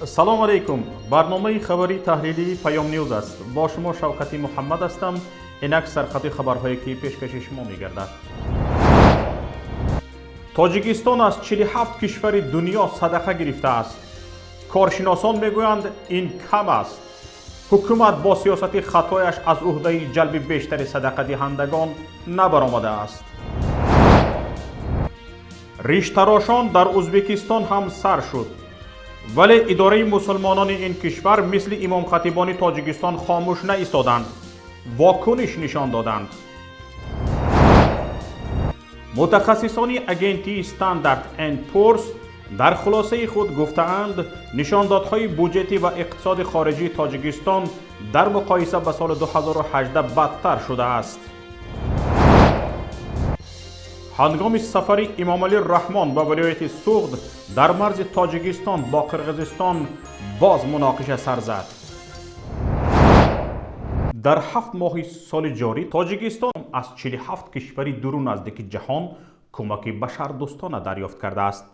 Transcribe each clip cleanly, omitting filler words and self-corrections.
салом алейкум. барномаи хабари таҳлилии паём ньюз аст. бо шумо шавкати муҳаммад ҳастам. инак сархати хабарҳое ки пешкаши шумо мегардад. тоҷикистон аз 47 кишвари дунё садақа гирифтааст. коршиносон мегӯянд ин кам аст. ҳукумат бо сиёсати хатояш аз уҳдаи ҷалби бештари садақадиҳандагон набаромадааст. риштарошон дар ӯзбекистон ҳам сар шуд. вале идораи мусулмонони ин кишвар мисли имомхатибони тоҷикистон хомӯш наистоданд, вокуниш нишон доданд. мутахассисони агентии Standard & Poor's дар хулосаи худ гуфтаанд, нишондодҳои буҷетӣ ва иқтисоди хориҷии тоҷикистон дар муқоиса ба соли 2018 бадтар шудааст. ҳангоми сафари Имомалӣ Раҳмон ба вилояти Суғд дар марзи Тоҷикистон бо Қирғизистон боз муноқиша сар зад. дар 7 моҳи соли ҷорӣ Тоҷикистон аз 47 кишвари дуру наздики ҷаҳон кӯмаки башардӯстона дарёфт кардааст.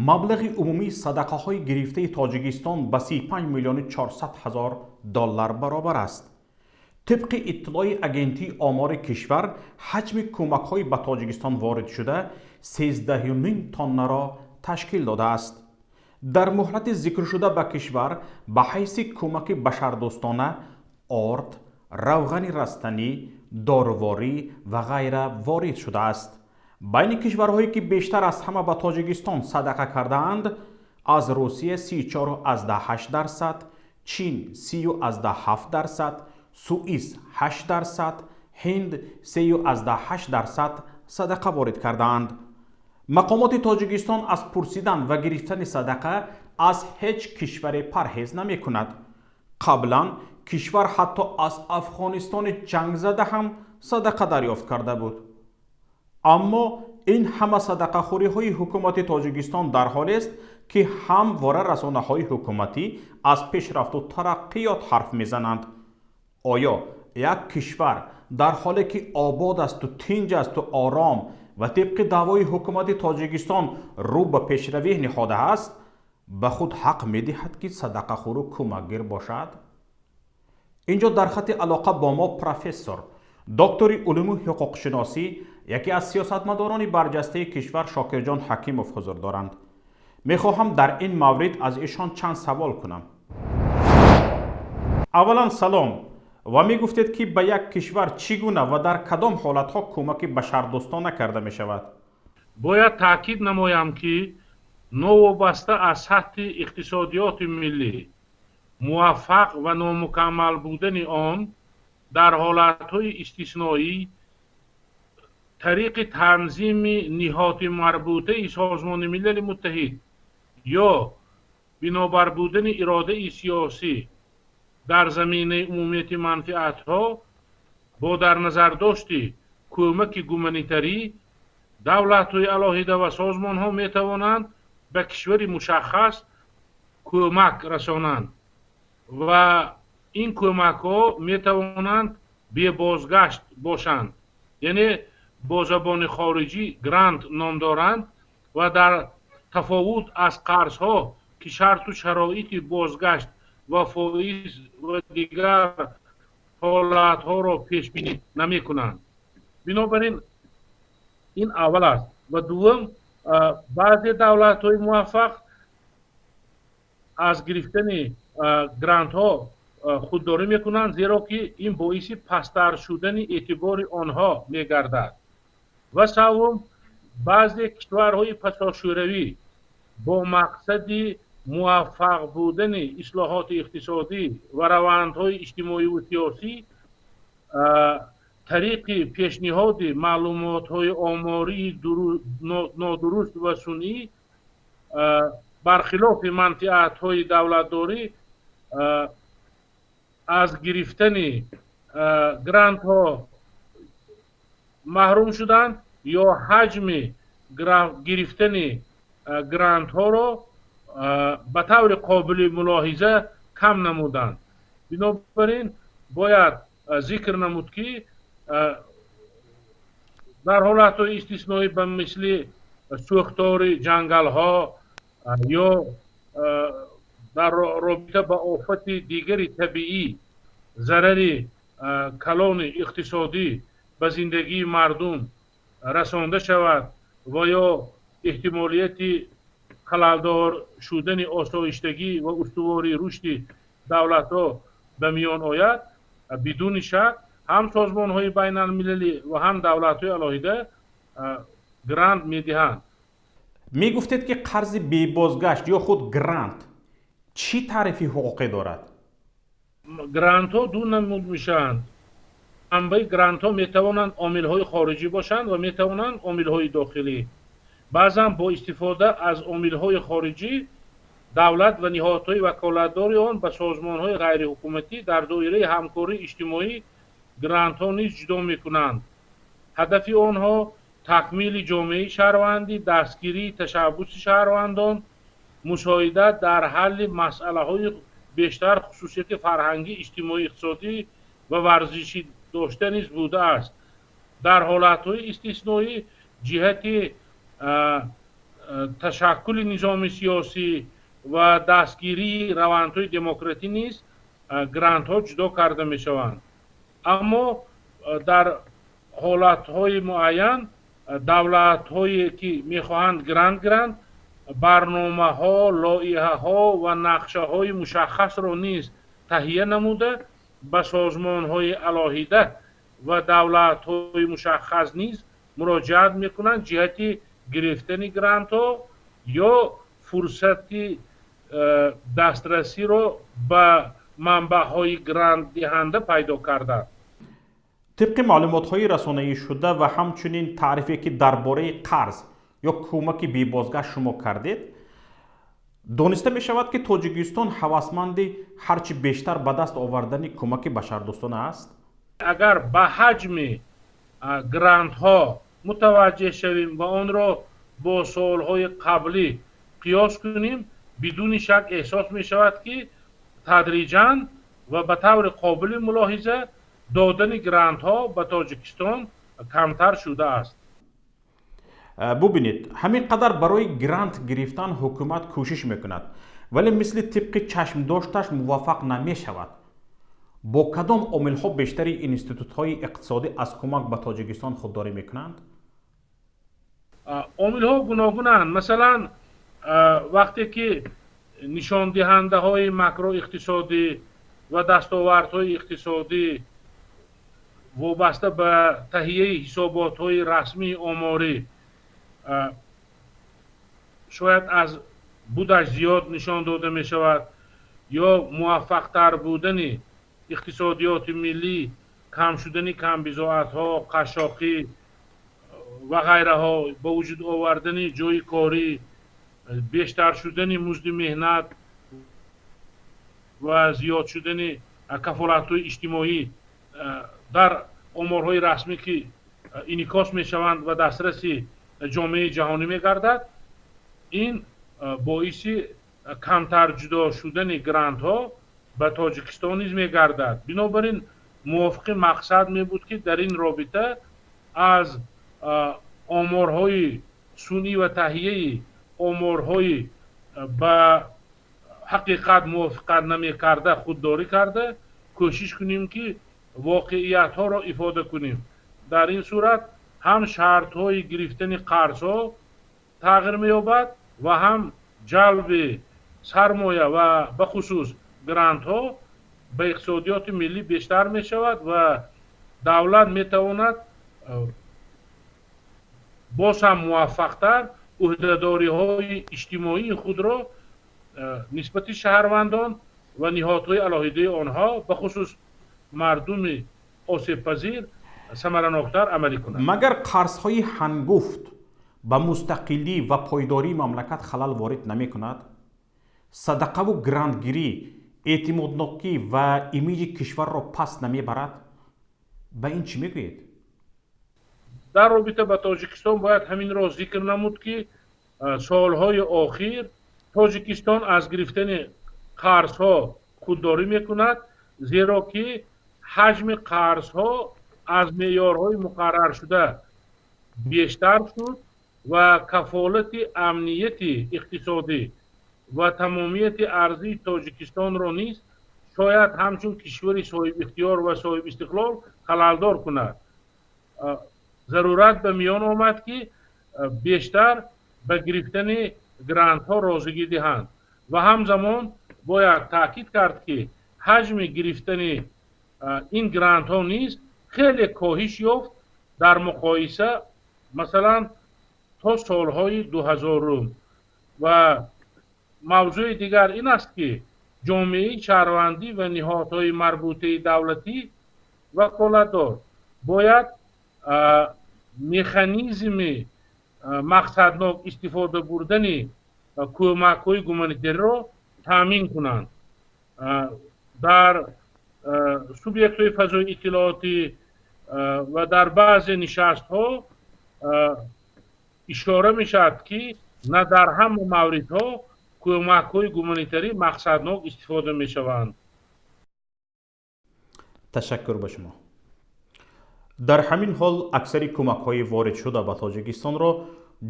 маблағи умумии садақаҳои гирифтаи Тоҷикистон ба 35 миллиони 400 ҳазор доллар баробар аст. طبق اطلاع агентии омори кишвар, ҳаҷми кӯмакҳои ба Тоҷикистон ворид шуда 13.5 тоннаро ташкил додааст. дар муҳлати зикршуда ба кишвар ба ҳайси кӯмаки башардӯстона орд, равғани растанӣ, доруворӣ ва ғайра ворид шудааст. байни кишварҳое ки бештар аз ҳама ба Тоҷикистон садақа кардаанд, аз Русия 34.8%, Чин 30.7%, суис 8%, ҳинд 3.8% садақа ворид кардаанд. мақомоти Тоҷикистон аз пурсидан ва гирифтани садақа аз ҳеҷ кишваре парҳез намекунад. қаблан кишвар ҳатто аз Афғонистони ҷангзада ҳам садақа дарёфт карда буд. аммо ин ҳама садақахӯриҳои ҳукумати Тоҷикистон дар ҳолест, ки ҳамвора расонаҳои ҳукуматӣ аз пешрафту тараққиёт ҳарф мезананд. оё як кишвар дар ҳоле ки обод асту тинҷ асту ором ва тибқи даъвои ҳукумати Тоҷикистон рӯ ба пешравӣ ниҳодааст, ба худ ҳақ медиҳад ки садақахӯру кӯмакгир бошад? инҷо дар хати алоқа бо мо профессор, доктори улуми ҳуқуқшиносӣ, яке аз сиёсатмадорони барҷастаи кишвар Шокирҷон Ҳакимов ҳузур доранд. мехоҳам дар ин маврид аз ишон чанд савол кунам. аввалан салом, ва мегуфтед ки ба як кишвар чӣ гуна ва дар кадом ҳолатҳо кӯмаки башардӯстона карда мешавад? бояд таъкид намоям ки новобаста аз сатҳи иқтисодиёти миллӣ муваффақ ва номукаммал будани он дар ҳолатҳои истисноӣ тариқи танзими ниҳоти марбутаи Созмони Милали Муттаҳид ё бинобар будани иродаи сиёсӣ дар заминаи умумияти манфиатҳо бо дар назардошти кӯмаки гуманитарӣ давлатҳои алоҳида ва созмонҳо метавонанд ба кишвари мушаххас кӯмак расонанд ва ин кӯмакҳо метавонанд бебозгашт бошанд, яъне бо забони хориҷӣ грант ном доранд ва дар тафовут аз қарзҳо ки шарту шароити бозгашт ва фоиз ва дигар ҳолатҳоро пешбинӣ намекунанд. бинобар ин ин аввал аст. ва дуввум, баъзе давлатҳои муваффақ аз гирифтани грантҳо худдорӣ мекунанд, зеро ки ин боиси пасттар шудани эътибори онҳо мегардад. ва саввум, баъзе кишварҳои пасошӯравӣ бо мақсади муваффақ будани ислоҳоти иқтисодӣ ва равандҳои иҷтимоиву сиёсӣ тариқи пешниҳоди маълумотҳои омории нодуруст ва сунъӣ бархилофи манфиатҳои давлатдорӣ аз гирифтани грантҳо маҳрум шуданд ё ҳаҷми гирифтани грантҳоро ба таври қобили мулоҳиза кам намуданд. бинобар ин бояд зикр намуд ки дар ҳолатҳои истисноӣ ба мисли сӯхтори ҷангалҳо ё در رابطه با آفت دیگری طبیعی ضرری کلان اقتصادی به زندگی مردم رسانده شود و یا احتمالیت خلالدار شدن آسایشتگی و استواری رشد دولت ها به میان آید، بدون شک هم سازمان های بین المللی و هم دولت های علاهده گرانت می دهند. می گفتید که قرض بی بازگشت یا خود گرانت چی تعریفی حقوقی دارد؟ گرانت ها دو نمود میشند. منبع گرانت ها می توانند عامل های خارجی باشند و می توانند عامل های داخلی. بعضا با استفاده از عامل های خارجی دولت و نهادهای وکالتدار آن به سازمان های غیر حکومتی در دایره همکاری اجتماعی گرانت ها نیز جدا می کنند. هدف آنها تکمیل جامعه شهروندی، دستگیری تشبث شهروندان، مساعدت در حل مسئله های بیشتر خصوصیت فرهنگی، اجتماعی، اقتصادی و ورزشی داشته نیز بوده است. در حالت های استثنایی جهت تشکل نظام سیاسی و دستگیری روندهای دموکراتی نیز گرانت ها جدا کرده می شوند. اما در حالت های معین دولت هایی که می خواهند گرانت برنامه ها، لایحه ها و نقشه های مشخص را نیز تهیه نموده به سازمان های علاهده و دولت های مشخص نیز مراجعت می کنند جهت گرفتن گرانت ها یا فرصت دسترسی را به منبع های گرانت دهنده پیدا کرده. طبق معلومات های رسانه‌ای شده و همچنین تعریفی که درباره قرض یا کمک بی بازگشت شما کردید، دانسته می شود که تاجیکستان هوسمند هرچی بیشتر به دست آوردن کمک بشردوستانه است. اگر به حجم گرانت ها متوجه شویم و آن را با سالهای قبلی قیاس کنیم، بدون شک احساس می شود که تدریجاً و به طور قابل ملاحظه دادن گرانت ها به تاجیکستان کمتر شده است. ببینید، همین قدر برای گرانت گرفتن حکومت کوشش میکند ولی مثل طبق چشم داشتش موفق نمی شود. با کدام عامل ها بیشتری انستیتوت های اقتصادی از کمک به تاجیکستان خودداری میکنند؟ عامل ها گوناگونند. مثلا وقتی که نشان دهنده های ماکرو اقتصادی و دستاوردهای اقتصادی وابسته به تهیه حسابات های رسمی آماری شاید از بودش زیاد نشان داده می شود یا موفق تر بودن اقتصادیات ملی، کم شدن کم بضاعت ها، قشاقی و غیره ها، با وجود آوردن جای کاری، بیشتر شدن مزد مهنت و زیاد شدن کفالت های اجتماعی در آمارهای رسمی که انعکاس می شوند و دسترسی جامعه جهانی می گردد، این باعث کمتر جدا شدن گرانت ها به تاجیکستان نیز می گردد. بنابراین موافق مقصد می بود که در این رابطه از آمارهای سنی و تهیه آمارهای به حقیقت موافقت نمی کرده خودداری کرده کوشش کنیم که واقعیت ها را افاده کنیم. در این صورت هم شرط های گرفتن قرض ها تغییر می یابد و هم جلب سرمایه و به خصوص گرانت ها به اقتصادیات ملی بیشتر می شود و دولت می تواند باز هم موفق تر عهدهداری های اجتماعی خود را نسبت شهروندان و نهادهای علاهده آنها به خصوص مردم آسیب پذیر ثمره‌ناکتر عملی کنند. مگر قرض‌های هنگفت به مستقلی و پایداری مملکت خلل وارد نمی کند؟ صدقه و گرانتگیری اعتمادناکی و ایمیج کشور را پس نمی برد؟ به این چی میگویید؟ در رابطه با تاجیکستان باید همین را ذکر نمود که سالهای آخر تاجیکستان از گرفتن قرضها خودداری میکند، زیرا که حجم قرضها از معیارهای مقرر شده بیشتر شد و کفالت امنیت اقتصادی و تمامیت ارضی تاجیکستان را نیز شاید همچون کشوری صاحب اختیار و صاحب استقلال خلالدار کند. ضرورت به میان آمد که بیشتر به گرفتن گرانت ها رازگی دهند و همزمان باید تاکید کرد که حجم گرفتن این گرانت ها نیز خیلی کاهش یافت در مقایسه مثلا تا سالهای 2000. و موضوع دیگر این است که جامعه شهروندی و نهادهای مربوطه دولتی وکالتدار باید مکانیزم مقصدناک استفاده بردن کمک‌های گومانیتری را تامین کنند. در سوبیکت‌های فضای اطلاعاتی و در بعض نشست‌ها اشاره می‌شود که نه در همه موردها کمک‌های گومانیتری مقصدناک استفاده می‌شوند. تشکر به شما. در همین حال اکثر کمک‌های وارد شده به تاجیکستان را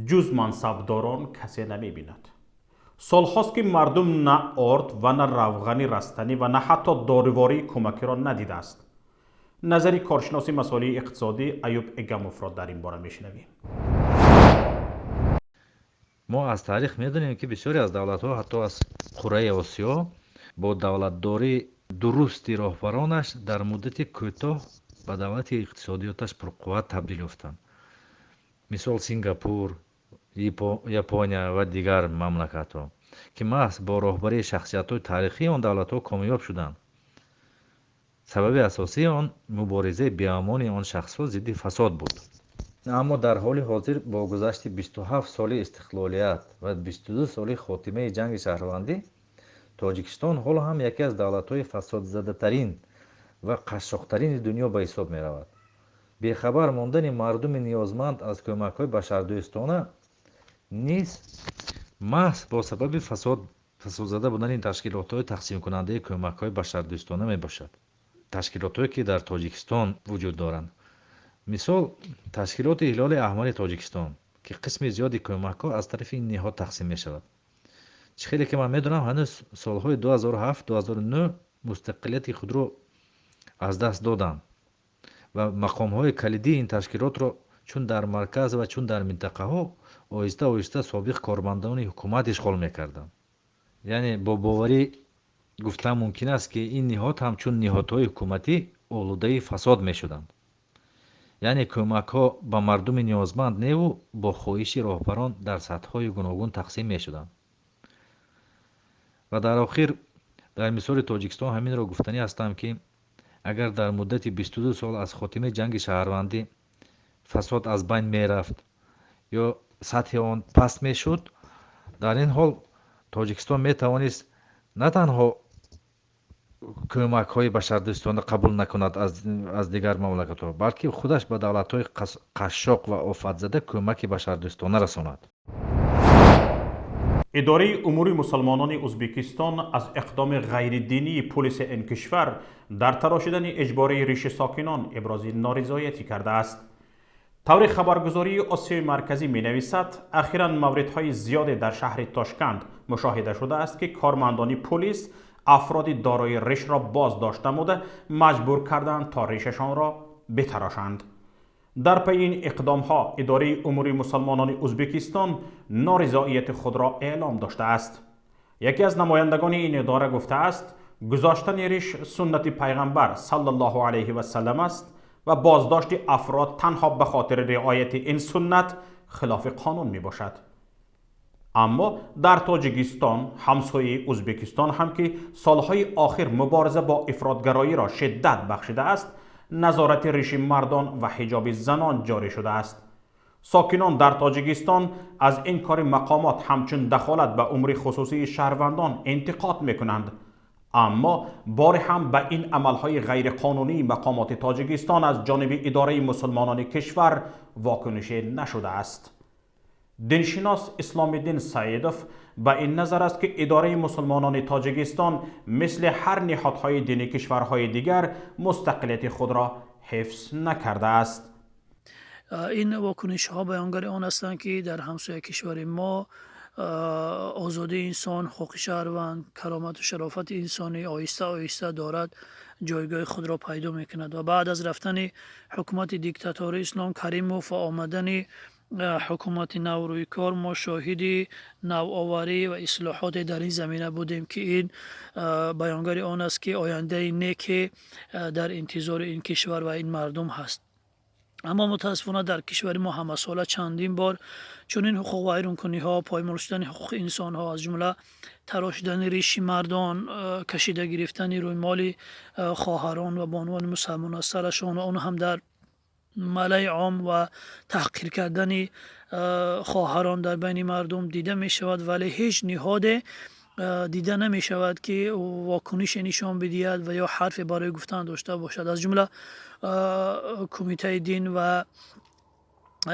جز منصبداران کسی نمی‌بیند. سال‌هاست که مردم نه آرد و نه روغن رستنی و نه حتی دارواری کمکی را ندیده است. نظری کارشناس مسائل اقتصادی ایوب اگاموف را در این باره می‌شنویم. ما از تاریخ می‌دونیم که بسیاری از دولت‌ها حتی از قاره آسیا با دولتداری درستی راهبرانش در مدت کوتاه به دولت اقتصادیاتش پرقوت تبدیل یافتند. مثال سینگاپور، یاپونیا و دیگر مملکت‌ها که محض با راهبری شخصیت‌های تاریخی آن دولت‌ها کامیاب شدند. سبب اساسی آن مبارزه بی‌امانی آن شخص‌ها ضد فساد بود. اما در حال حاضر با گذشت 27 سال استقلالیت و 22 سال خاتمه جنگ شهروندی، تاجیکستان حالا هم یکی از دولت‌های فسادزده‌ترین و قشاق‌ترین دنیا به حساب می‌رود. بی‌خبر ماندن مردم نیازمند از کمک‌های بشردوستانه نیز محض با سبب فسادزده بودن این تشکیلات‌های تقسیم کننده کمک‌های بشردوستانه میباشد. تشکیلات‌هایی که در تاجیکستان وجود دارند، مثال تشکیلات هلال احمر تاجیکستان که قسم زیادی کمک‌ها از طرف این نهاد تقسیم می‌شود. خیلی که من می‌دونم هنوز سال‌های 2007-2009 مستقلیت خود را از دست دادند و مقام‌های کلیدی این تشکیلات را چون در مرکز و چون در منطقه‌ها آهسته آهسته سابق کارمندان حکومت اشغال می‌کردند. یعنی با باوری گفتن ممکن است که این نهاد همچون نهادهای حکومتی آلوده فساد می‌شدند. یعنی کمک‌ها به مردم نیازمند نیو با خواهش راهبران در سطح‌های گوناگون تقسیم می‌شدند. و در آخر در مثال تاجیکستان همین را گفتنی هستم که اگر در مدت 22 سال از خاتمه جنگ شهروندی فساد از بین می‌رفت یا سطح آن پست می‌شد، در این حال تاجیکستان می‌توانست نه تنها کمک‌های بشردوستانه قبول نکند از دیگر مملکت‌ها، بلکه خودش به دولت‌های قشاق و آفت‌زده کمک بشردوستانه رساند. اداره امور مسلمانان ازبکستان از اقدام غیردینی پلیس این کشور در تراشیدن اجباری ریش ساکنان ابراز نارضایتی کرده است. طور خبرگزاری آسیای مرکزی می نویسد اخیراً موردهای زیادی در شهر تاشکند مشاهده شده است که کارمندان پلیس افراد دارای ریش را بازداشت نموده مجبور کردند تا ریششان را بتراشند. در پی این اقدام ها اداره امور مسلمانان ازبکستان نارضایت خود را اعلام داشته است. یکی از نمایندگان این اداره گفته است گذاشتن ریش سنت پیغمبر صلی الله علیه و سلم است و بازداشت افراد تنها به خاطر رعایت این سنت خلاف قانون می باشد. اما در تاجیکستان همسایه ازبکستان هم که سالهای آخر مبارزه با افراطگرایی را شدت بخشیده است، نظارت ریش مردان و حجاب زنان جاری شده است. ساکنان در تاجیکستان از این کار مقامات همچون دخالت به امور خصوصی شهروندان انتقاد میکنند، اما بار هم به این عملهای غیرقانونی مقامات تاجیکستان از جانب اداره مسلمانان کشور واکنش نشده است. دینشناس اسلام الدین سعیدوف با این نظر است که اداره مسلمانان تاجیکستان مثل هر نهادهای دینی کشورهای دیگر مستقلیت خود را حفظ نکرده است. این واکنش ها بیانگر آن هستند که در همسایه کشور ما آزادی انسان، حقوق شهروند، کرامت و شرافت انسانی آهسته آهسته دارد جایگاه خود را پیدا میکند و بعد از رفتن حکومت دیکتاتوری اسلام کریموف و آمدن حکومت نو روی کار ما شاهد نوآوری و اصلاحات در این زمینه بودیم که این بیانگر آن است که آینده نیک در انتظار این کشور و این مردم هست. اما متاسفانه در کشور ما همه ساله چندین بار چون این حقوق و ویرانکنی ها، پایمال شدن حقوق انسان ها، از جمله تراشیدن ریش مردان، کشیده گرفتن روی مال خواهران و بانوان مسلمان از سرشان و اون هم در ملای عام و تحقیر کردن خواهران در بین مردم دیده می شود، ولی هیچ نهاد دیده نمی شود که واکنش نشان بدهد و یا حرف برای گفتن داشته باشد. از جمله کمیته دین و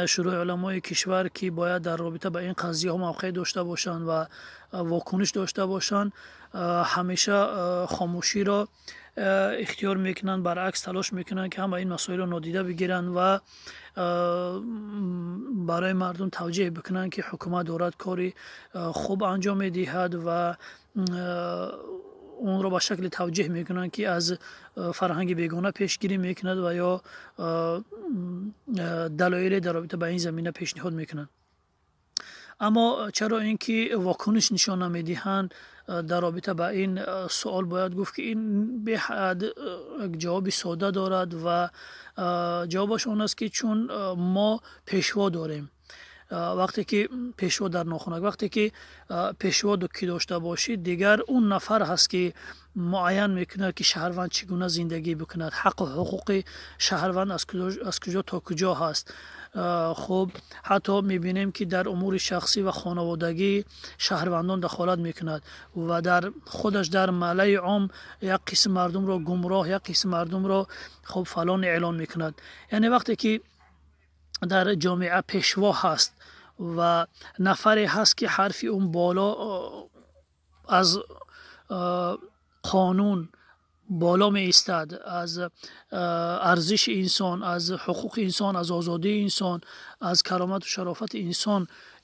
شروع علمای کشور که باید در رابطه با این قضیه ها موقع داشته باشند و واکنش داشته باشند همیشه خاموشی را اختیار میکنند، برعکس تلاش میکنند که همه این مسائل را نادیده بگیرند و برای مردم توجیه بکنند که حکومت دارد کاری خوب انجام میدهد و اون را به شکل توجیه میکنند که از فرهنگ بیگانه پیشگیری میکند و یا دلایل در رابطه با این زمینه پیشنهاد میکنند. اما چرا اینکه واکنش نشان نمیدهند در رابطه با این سوال باید گفت که این به حد جواب ساده دارد و جوابش آن است که چون ما پیشوا داریم. وقتی که پیشوا در ناخونک، وقتی که پیشوا دکی داشته باشید دیگر اون نفر هست که معین میکند که شهروند چگونه زندگی بکند، حق و حقوق شهروند از کجا تا کجا هست. خب حتی میبینیم که در امور شخصی و خانوادگی شهروندان دخالت میکند و در خودش در ملای عام یک قسم مردم را گمراه، یک قسم مردم را خب فلان اعلان میکند. یعنی وقتی که در جامعه پیشوا هست و نفری هست که حرفی اون بالا از قانون بالا می ایستد، از ارزش انسان، از حقوق انسان، از آزادی انسان، از کرامت و شرافت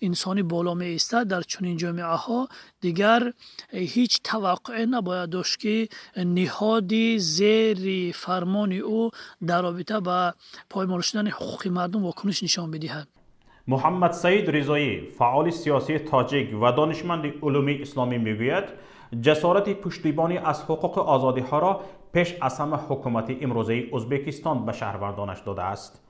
انسانی بالا می ایستد، در چنین جامعه ها دیگر هیچ توقع نباید داشت که نهادی زیر فرمان او در رابطه با پایمال شدن حقوق مردم واکنش نشان بدهد. محمد سعید رضایی فعال سیاسی تاجیک و دانشمند علوم اسلامی میگوید جسارت پشتیبانی از حقوق آزادی ها را پیش از همه حکومت امروزه ازبکستان به شهروندانش داده است،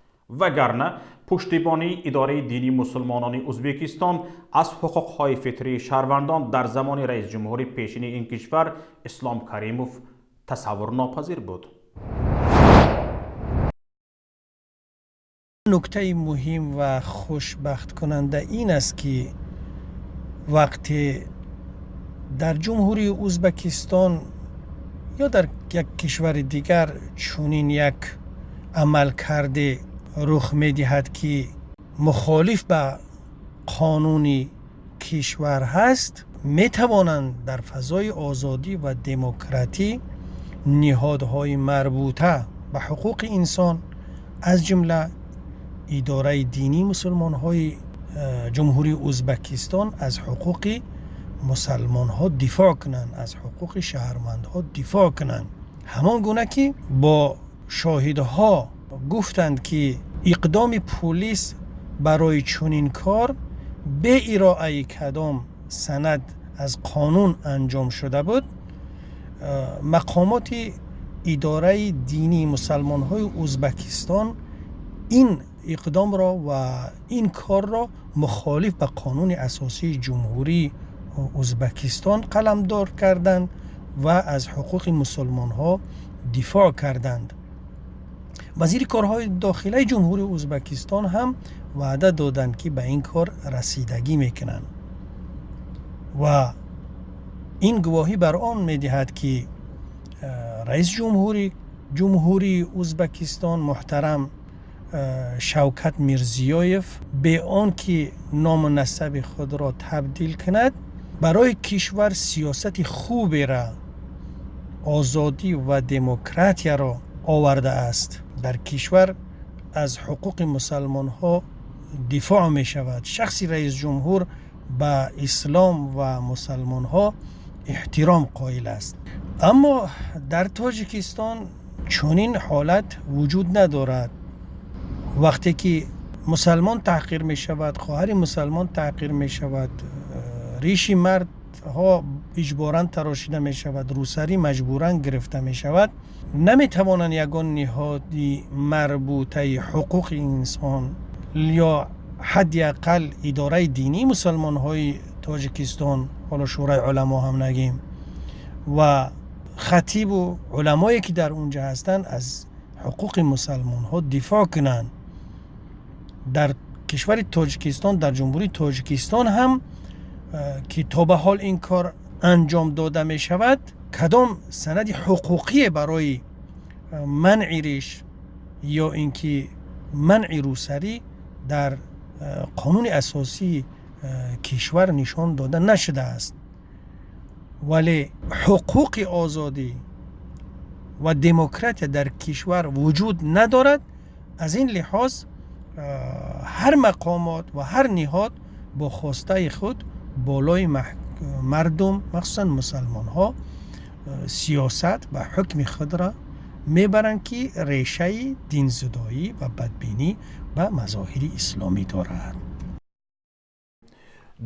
وگرنه پشتیبانی اداره دینی مسلمانان ازبکستان از حقوق های فطری شهروندان در زمان رئیس جمهور پیشین این کشور اسلام کریموف تصور ناپذیر بود. نکته مهم و خوشبخت کننده این است که وقتی در جمهوری ازبکستان یا در یک کشور دیگر چنین یک عمل کرده رخ می دهد که مخالف به قانون کشور هست، می توانند در فضای آزادی و دموکراتی نهادهای مربوطه به حقوق انسان از جمله اداره دینی مسلمان های جمهوری ازبکستان از حقوق مسلمان ها دفاع کنند، از حقوق شهروند ها دفاع کنند. همان گونه که با شاهدها گفتند که اقدام پلیس برای چنین کار به ارائه کدام سند از قانون انجام شده بود، مقامات اداره دینی مسلمان های ازبکستان این اقدام را و این کار را مخالف به قانون اساسی جمهوری ازبکستان قلمداد کردند و از حقوق مسلمان ها دفاع کردند. وزیر کارهای داخلی جمهوری ازبکستان هم وعده دادند که به این کار رسیدگی میکنند و این گواهی بر آن میدهد که رئیس جمهوری ازبکستان محترم شوکت میرزیویف به آن که نام و نسب خود را تبدیل کند برای کشور سیاست خوبی را، آزادی و دموکراسی را آورده است. در کشور از حقوق مسلمان ها دفاع می شود. شخص رئیس جمهور به اسلام و مسلمان ها احترام قائل است. اما در تاجیکستان چنین حالت وجود ندارد. وقتی که مسلمان تحقیر می شود، خواهر مسلمان تحقیر می شود، ریش مرد ها اجباراً تراشیده می شود، روسری مجبوراً گرفته می شود، نمی توانند یگان نهادی مربوطه حقوق انسان یا حداقل اداره دینی مسلمان های تاجیکستان، حالا شورای علما هم نگیم، و خطیب و علمایی که در اونجا هستند از حقوق مسلمان ها دفاع کنند. در کشور تاجیکستان، در جمهوری تاجیکستان هم که تا به حال این کار انجام داده می شود، کدام سند حقوقی برای منع ریش یا اینکه منع روسری در قانون اساسی کشور نشان داده نشده است. ولی حقوق آزادی و دموکراسی در کشور وجود ندارد. از این لحاظ هر مقامات و هر نهاد با خواسته خود بالای مردم، مخصوصا مسلمان ها، سیاست و حکم خود را میبرند که ریشه دینزدایی و بدبینی و مظاهر اسلامی دارد.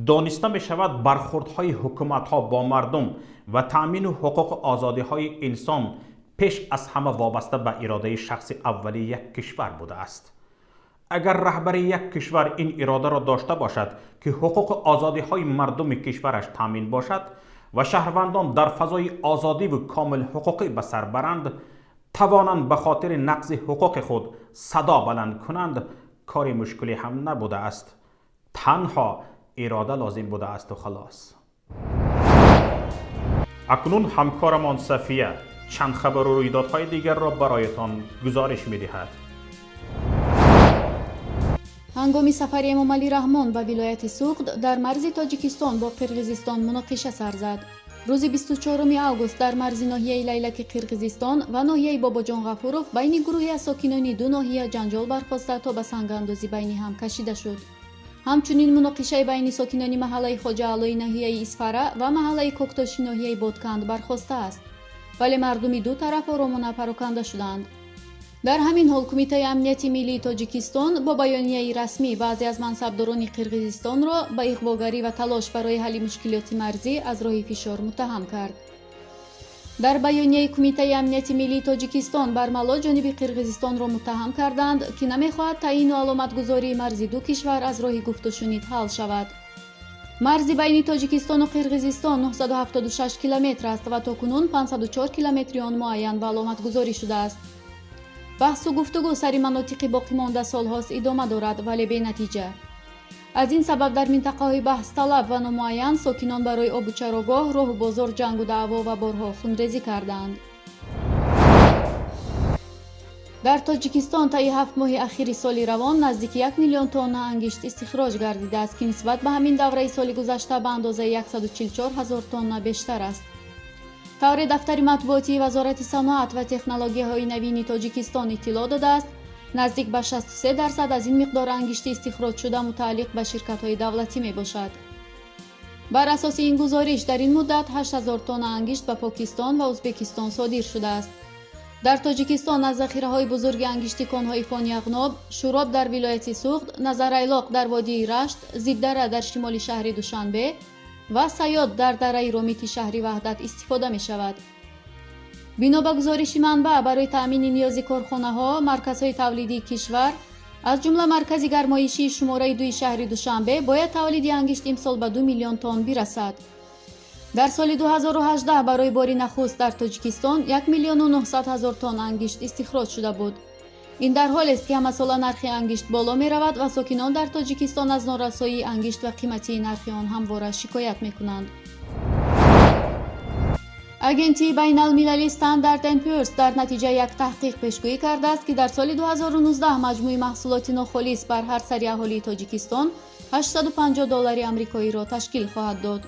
دانسته می شود برخوردهای حکومت ها با مردم و تأمین حقوق آزادی های انسان پیش از همه وابسته به اراده شخص اولی یک کشور بوده است. اگر رهبر یک کشور این اراده را داشته باشد که حقوق آزادی های مردم کشورش تامین باشد و شهروندان در فضای آزادی و کامل حقوقی به سر برند، توانند به خاطر نقض حقوق خود صدا بلند کنند، کاری مشکلی هم نبوده است. تنها اراده لازم بوده است و خلاص. اکنون همکارمان صفیه چند خبر و رویدادهای دیگر را برایتان گزارش می‌دهد. ҳангоми сафари эмомалӣ раҳмон ба вилояти суғд дар марзи тоҷикистон бо қирғизистон муноқиша сар зад. рӯзи 24 август дар марзи ноҳияи лайлаки қирғизистон ва ноҳияи бобоҷон ғафуров байни гурӯҳи аз сокинони ду ноҳия ҷанҷол бархоста то ба сангандозӣ байни ҳам кашида шуд. ҳамчунин муноқишаи байни сокинони маҳаллаи хоҷаалои ноҳияи исфара ва маҳаллаи коктоши ноҳияи бодканд бархостааст, вале мардуми ду тараф оромона пароканда шуданд. дар ҳамин ҳол кумитаи амнияти миллии тоҷикистон бо баёнияи расмӣ баъзе аз мансабдорони қирғизистонро ба иғвогарӣ ва талош барои ҳалли мушкилоти марзӣ аз роҳи фишор муттаҳам кард. дар баёнияи кумитаи амнияти миллии тоҷикистон бармало ҷониби қирғизистонро муттаҳам карданд ки намехоҳад таъину аломатгузории марзи ду кишвар аз роҳи гуфтушунид ҳал шавад. марзи байни тоҷикистону қирғизистон 976 километр аст ва токунун 504 километри он муайян ва аломатгузорӣ шудааст. баҳсу гуфтугӯ сари манотиқи боқимонда солҳост идома дорад, вале бенатиҷа. аз ин сабаб дар минтақаҳои баҳсталаб ва номуайян сокинон барои обу чарогоҳ, роҳу бозор ҷангу даъво ва борҳо хунрезӣ карданд. дар тоҷикистон таи 7 моҳи ахири соли равон наздики 1 миллион тонна ангишт истихроҷ гардидааст, ки нисбат ба ҳамин давраи соли гузашта ба андозаи 144 000 тонна бештар аст. тавре дафтари матбуотии вазорати саноат ва технологияҳои навини тоҷикистон иттилоъ додааст, наздик ба 63% аз ин миқдор ангишти истихроҷшуда мутааллиқ ба ширкатҳои давлатӣ мебошад. бар асоси ин гузориш дар ин муддат 8000 тонна ангишт ба покистон ва узбекистон содир шудааст. дар тоҷикистон аз захираҳои бузурги ангишти конҳои фонияғноб, шуроб дар вилояти суғд, назарайлоқ дар водии рашт, зиддара дар шимоли шаҳри душанбе ва саёд дар дараи ромити шаҳри ваҳдат истифода мешавад. бино ба гузориши манбаъ, барои таъмини ниёзи корхонаҳо, марказҳои тавлидии кишвар, аз ҷумла маркази гармоишии шумораи 2 шаҳри душанбе, бояд тавлиди ангишт имсол ба 2 миллион тонн бирасад. дар соли 2018 барои бори нахуст дар тоҷикистон 1 миллиону 900 000 тонн ангишт истихроҷ шуда буд. ин дар ҳолест ки ҳамасола нархи ангишт боло меравад ва сокинон дар тоҷикистон аз норасоии ангишт ва қиматии нархи он ҳамвора шикоят мекунанд. агентии байналмилалии Standard & Poor's дар натиҷаи як таҳқиқ пешгӯӣ кардааст, ки дар соли 2019 маҷмӯи маҳсулоти нохолис бар ҳар сари аҳолии тоҷикистон $850 амрикоиро ташкил хоҳад дод.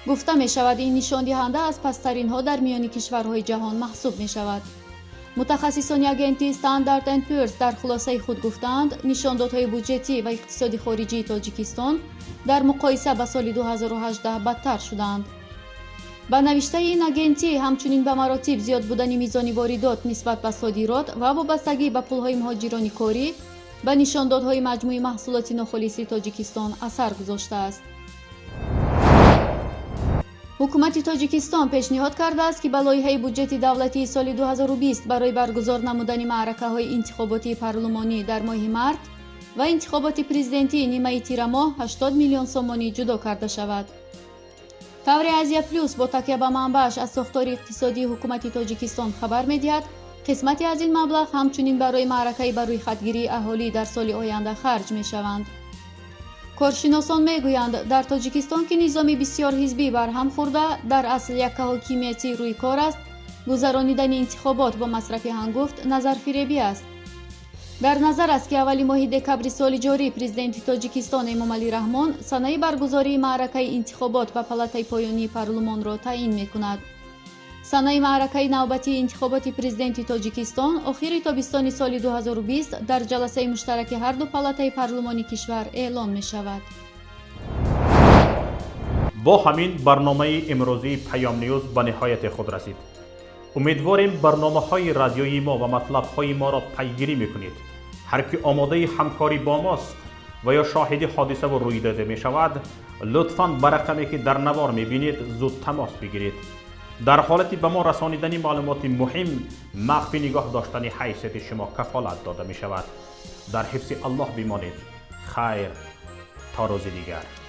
гуфта мешавад, ин нишондиҳанда аз пасттаринҳо дар миёни кишварҳои ҷаҳон маҳсуб мешавад. متخصصان агенти Standard & Poor's در خلاصه خود گفتند نشاندادهای بودجتی و اقتصادی خارجی تاجیکستان در مقایسه با سال 2018 بدتر شدند. با نوشته این агенتی همچنین به مراتب زیاد بودن میزان واردات نسبت به صادرات و وابستگی به پولهای مهاجران کاری به نشاندادهای مجموعی محصولات ناخالصی تاجیکستان اثر گذاشته است. حکومت تاجیکستان پیشنهاد کرده است که به لایحه بودجت دولتی سال 2020 برای برگزار نمودن معرکه‌های انتخاباتی پارلمانی در ماه مارت و انتخابات پرزیدنتی نیمه تیر ماه 80 میلیون سومانی جدا کرده شود. طور ازیا پلوس با تکیه به منبعش از ساختار اقتصادی حکومت تاجیکستان خبر می‌دهد قسمتی از این مبلغ همچنین برای معرکه بر روی خودگیری اهالی در سال آینده خرج می‌شوند. کارشناسان میگویند در تاجیکستان که نظام بسیار حزبی برهم خورده در اصل یک حاکمیتی روی کار است، گذرانیدن انتخابات با مصرف هنگفت نظرفریبی است. در نظر است که اولی ماه دکبر سال جاری پرزیدنت تاجیکستان امامعلی رحمان سنه برگزاری معرکه انتخابات به پالاتای پایانی پارلمان را تعیین می‌کند. سنه معرکه نوبتی انتخابات پرزیدنت تاجیکستان آخر تابستان سال 2020 در جلسه مشترک هر دو پالاتای پارلمانی کشور اعلام می‌شود. با همین برنامه امروزی پیام نیوز به نهایت خود رسید. امیدواریم برنامه‌های رادیویی ما و مطلب‌های ما را پیگیری می‌کنید. هر کی آماده همکاری با ماست و یا شاهد حادثه و رویداد می‌شود، لطفاً به رقمی که در نوار می‌بینید زود تماس بگیرید. در حالتی به ما رسانیدن معلومات مهم مخفی نگاه داشتن حیثیت شما کفالت داده می‌شود. در حفظ الله بمانید. خیر تا روز دیگر.